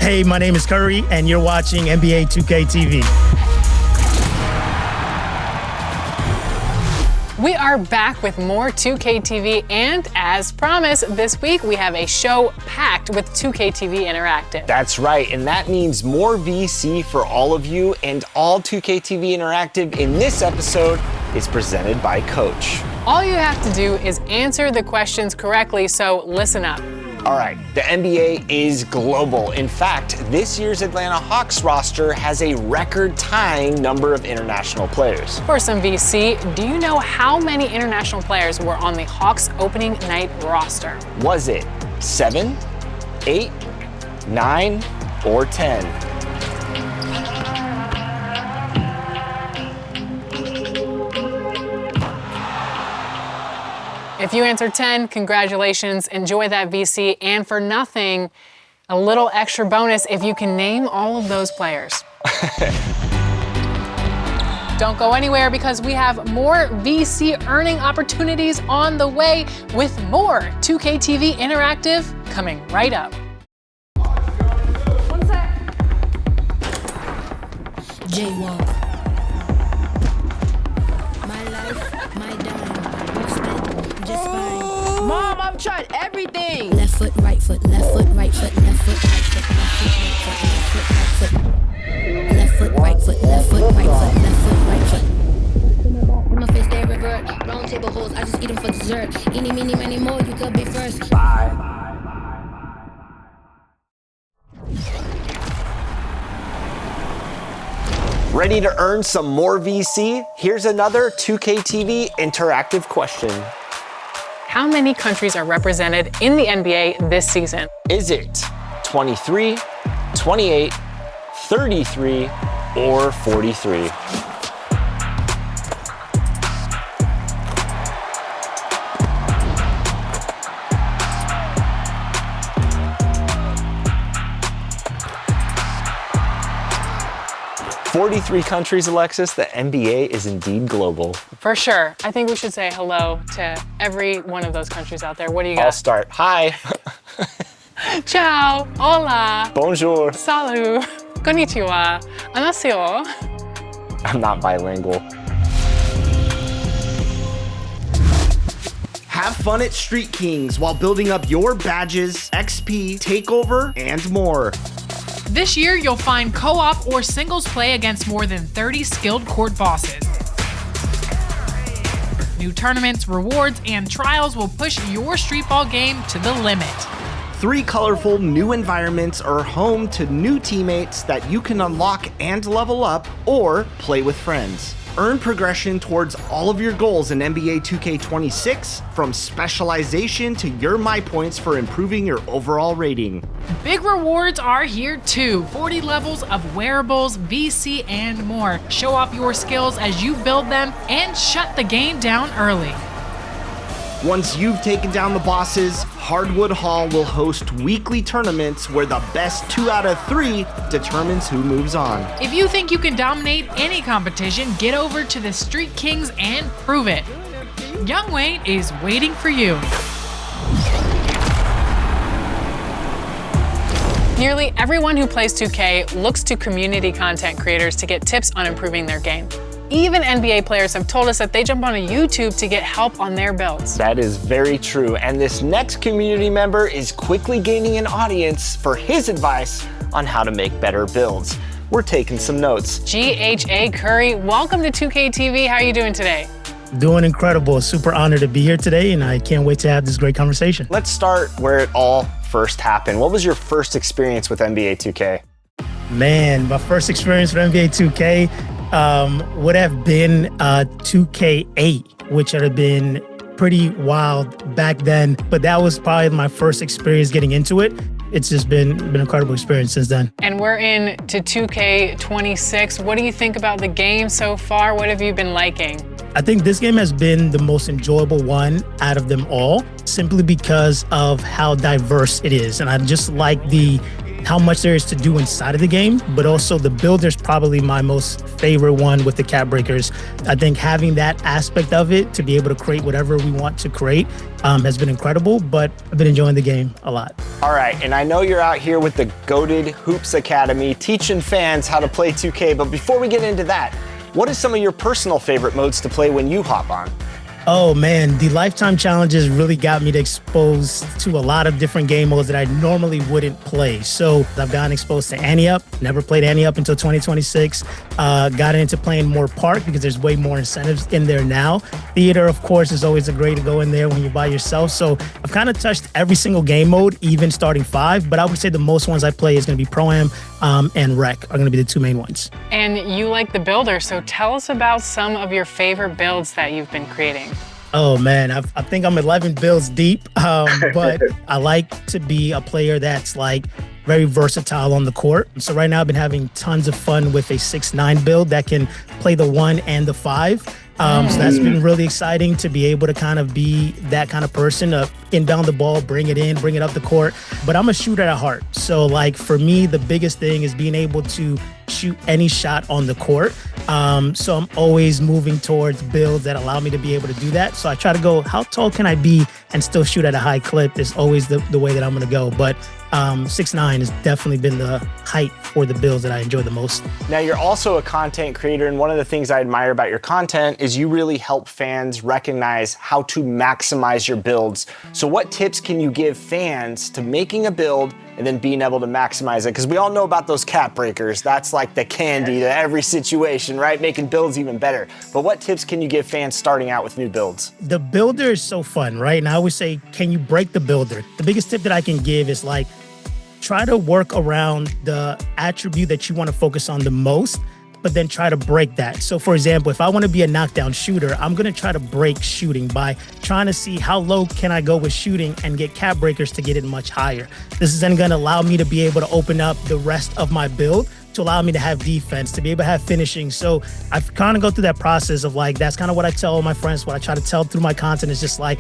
Hey, my name is Curry, and you're watching NBA 2K TV. We are back with more 2K TV, and as promised, this week we have a show packed with 2K TV Interactive. That's right, and that means more VC for all of you, and all 2K TV Interactive in this episode is presented by Coach. All you have to do is answer the questions correctly, so listen up. All right, the NBA is global. In fact, this year's Atlanta Hawks roster has a record-tying number of international players. For some VC, do you know how many international players were on the Hawks opening night roster? Was it 7, 8, 9, or 10? If you answered 10, congratulations, enjoy that VC, and for nothing, a little extra bonus if you can name all of those players. Don't go anywhere because we have more VC earning opportunities on the way with more 2K TV Interactive coming right up. One sec. Jaywalk. My life, my dime. Spent just fine. Mom, I've tried everything. Left foot, right foot, left foot, right foot, left foot, right foot, left foot, left foot, right foot, left foot, right foot, left foot, right foot. In my face, they revert. Round table holes, I just eat them for dessert. Eeny, meeny, many more, you could be first. Bye. Ready to earn some more VC? Here's another 2K TV interactive question. How many countries are represented in the NBA this season? Is it 23, 28, 33, or 43? "43 countries, Alexis. The NBA is indeed global." For sure. I think we should say hello to every one of those countries out there. What do you got? I'll start. Hi. Ciao. Hola. Bonjour. Salut. Konnichiwa. Annyeonghaseyo. I'm not bilingual. Have fun at Street Kings while building up your badges, XP, takeover, and more. This year, you'll find co-op or singles play against more than 30 skilled court bosses. New tournaments, rewards, and trials will push your streetball game to the limit. 3 colorful new environments are home to new teammates that you can unlock and level up or play with friends. Earn progression towards all of your goals in NBA 2K26, from specialization to your MyPoints for improving your overall rating. Big rewards are here too. 40 levels of wearables, VC, and more. Show off your skills as you build them and shut the game down early. Once you've taken down the bosses, Hardwood Hall will host weekly tournaments where the best 2 out of 3 determines who moves on. If you think you can dominate any competition, get over to the Street Kings and prove it. Young Wayne is waiting for you. Nearly everyone who plays 2K looks to community content creators to get tips on improving their game. Even NBA players have told us that they jump onto YouTube to get help on their builds. That is very true, and this next community member is quickly gaining an audience for his advice on how to make better builds. We're taking some notes. GHA Curry, welcome to 2K TV. How are you doing today? Doing incredible. Super honored to be here today, and I can't wait to have this great conversation. Let's start where it all first happened. What was your first experience with NBA 2K? Man, my first experience with NBA 2K would have been 2K8, which would have been pretty wild back then. But that was probably my first experience getting into it. It's just been an incredible experience since then. And we're in to 2K26. What do you think about the game so far? What have you been liking? I think this game has been the most enjoyable one out of them all, simply because of how diverse it is. And I just like the how much there is to do inside of the game, but also the builder's probably my most favorite one with the cap breakers. I think having that aspect of it to be able to create whatever we want to create has been incredible, but I've been enjoying the game a lot. All right, and I know you're out here with the Goated Hoops Academy teaching fans how to play 2K, but before we get into that, what is some of your personal favorite modes to play when you hop on? Oh man, the lifetime challenges really got me to expose to a lot of different game modes that I normally wouldn't play. So I've gotten exposed to Ante Up, never played Ante Up until 2026. Got into playing more Park because there's way more incentives in there now. Theater, of course, is always a great to go in there when you're by yourself. So I've kind of touched every single game mode, even starting 5, but I would say the most ones I play is gonna be Pro-Am and Rec are gonna be the 2 main ones. And you like the builder, so tell us about some of your favorite builds that you've been creating. Oh man, I think I'm 11 builds deep, but I like to be a player that's like very versatile on the court. So right now I've been having tons of fun with a 6'9" build that can play the 1 and the 5. So that's been really exciting to be able to kind of be that kind of person to inbound the ball, bring it in, bring it up the court. But I'm a shooter at heart. So like for me, the biggest thing is being able to shoot any shot on the court. So I'm always moving towards builds that allow me to be able to do that. So I try to go, how tall can I be and still shoot at a high clip is always the way that I'm gonna go. But 6'9" has definitely been the height for the builds that I enjoy the most. Now you're also a content creator, and one of the things I admire about your content is you really help fans recognize how to maximize your builds. So what tips can you give fans to making a build and then being able to maximize it? Because we all know about those cap breakers. That's like the candy to every situation, right? Making builds even better. But what tips can you give fans starting out with new builds? The builder is so fun, right? And I always say, can you break the builder? The biggest tip that I can give is like, try to work around the attribute that you want to focus on the most, but then try to break that. So for example, if I want to be a knockdown shooter, I'm going to try to break shooting by trying to see how low can I go with shooting and get cap breakers to get it much higher. This is then going to allow me to be able to open up the rest of my build to allow me to have defense, to be able to have finishing. So I've kind of go through that process of like, that's kind of what I tell all my friends, what I try to tell through my content is just like,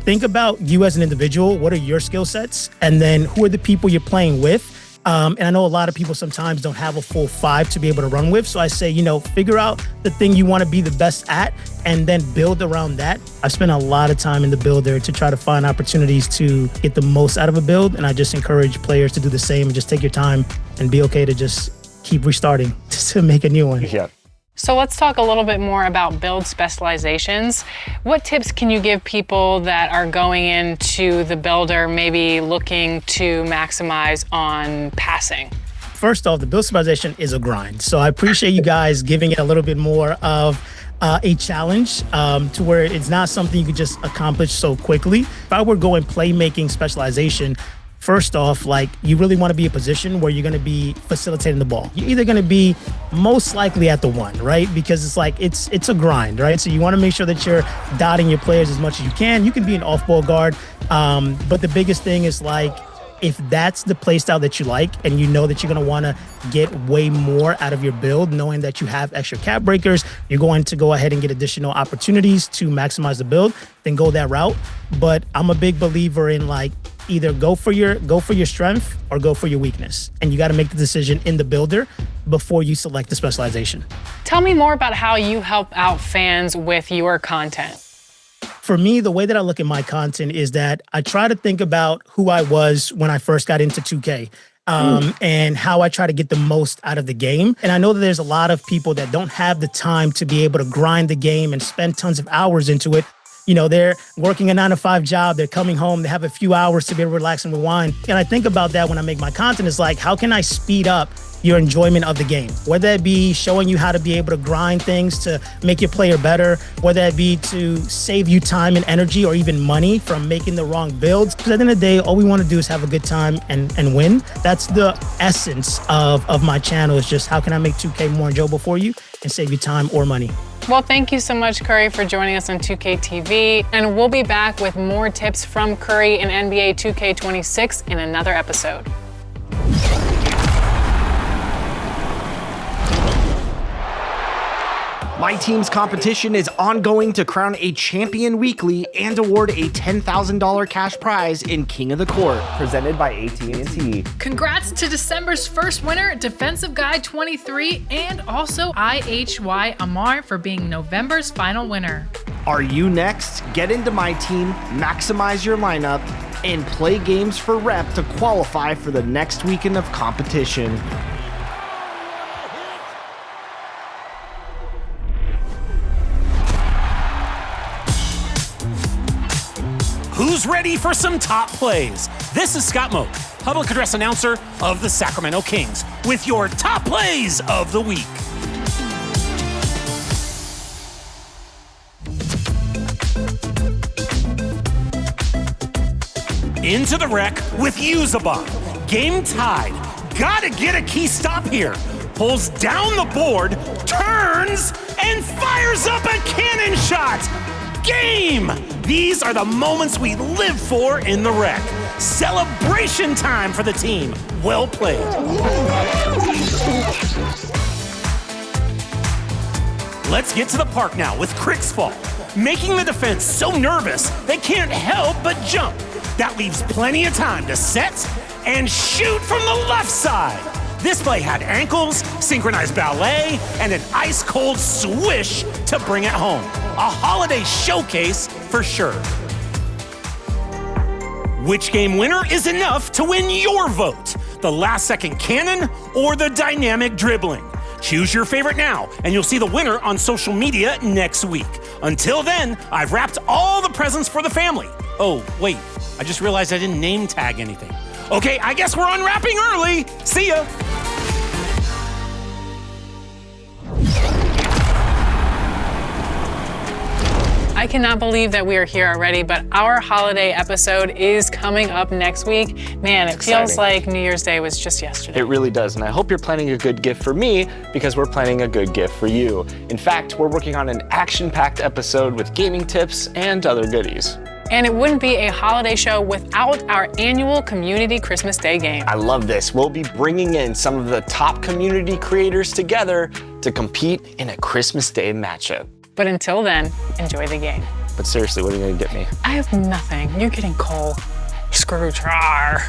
think about you as an individual. What are your skill sets? And then who are the people you're playing with? And I know a lot of people sometimes don't have a full 5 to be able to run with. So I say, figure out the thing you want to be the best at and then build around that. I spent a lot of time in the builder to try to find opportunities to get the most out of a build. And I just encourage players to do the same and just take your time and be okay to just keep restarting to make a new one. Yeah. So let's talk a little bit more about build specializations. What tips can you give people that are going into the builder, maybe looking to maximize on passing? First off, the build specialization is a grind. So I appreciate you guys giving it a little bit more of a challenge to where it's not something you could just accomplish so quickly. If I were going playmaking specialization, first off, like you really want to be a position where you're going to be facilitating the ball. You're either going to be most likely at the 1, right? Because it's like, it's a grind, right? So you want to make sure that you're dotting your players as much as you can. You can be an off-ball guard. But the biggest thing is like, if that's the play style that you like and you know that you're going to want to get way more out of your build, knowing that you have extra cap breakers, you're going to go ahead and get additional opportunities to maximize the build, then go that route. But I'm a big believer in like, either go for your strength or go for your weakness. And you got to make the decision in the builder before you select the specialization. Tell me more about how you help out fans with your content. For me, the way that I look at my content is that I try to think about who I was when I first got into 2K. And how I try to get the most out of the game. And I know that there's a lot of people that don't have the time to be able to grind the game and spend tons of hours into it. They're working a 9-to-5 job, they're coming home, they have a few hours to be able to relax and rewind. And I think about that when I make my content. It's like, how can I speed up your enjoyment of the game? Whether it be showing you how to be able to grind things to make your player better, whether it be to save you time and energy or even money from making the wrong builds. Because at the end of the day, all we want to do is have a good time and win. That's the essence of my channel, is just how can I make 2K more enjoyable for you and save you time or money. Well, thank you so much, Curry, for joining us on 2K TV. And we'll be back with more tips from Curry in NBA 2K26 in another episode. MyTEAM's competition is ongoing to crown a champion weekly and award a $10,000 cash prize in King of the Court. Presented by AT&T. Congrats to December's first winner, Defensive Guy 23, and also IHY Amar for being November's final winner. Are you next? Get into MyTEAM, maximize your lineup, and play games for rep to qualify for the next weekend of competition. Who's ready for some top plays? This is Scott Moak, public address announcer of the Sacramento Kings, with your top plays of the week. Into the wreck with Yuzabot. Game tied. Gotta get a key stop here. Pulls down the board, turns, and fires up a cannon shot. Game! These are the moments we live for in the wreck. Celebration time for the team. Well played. Let's get to the park now with Crick's Fall, making the defense so nervous they can't help but jump. That leaves plenty of time to set and shoot from the left side. This play had ankles, synchronized ballet, and an ice-cold swish to bring it home. A holiday showcase for sure. Which game winner is enough to win your vote? The last-second cannon or the dynamic dribbling? Choose your favorite now, and you'll see the winner on social media next week. Until then, I've wrapped all the presents for the family. Oh, wait, I just realized I didn't name tag anything. Okay, I guess we're unwrapping early. See ya. I cannot believe that we are here already, but our holiday episode is coming up next week. Man, it feels like New Year's Day was just yesterday. It really does, and I hope you're planning a good gift for me because we're planning a good gift for you. In fact, we're working on an action-packed episode with gaming tips and other goodies. And it wouldn't be a holiday show without our annual Community Christmas Day game. I love this. We'll be bringing in some of the top community creators together to compete in a Christmas Day matchup. But until then, enjoy the game. But seriously, what are you gonna get me? I have nothing. You're getting coal. Scrooge. Rawr.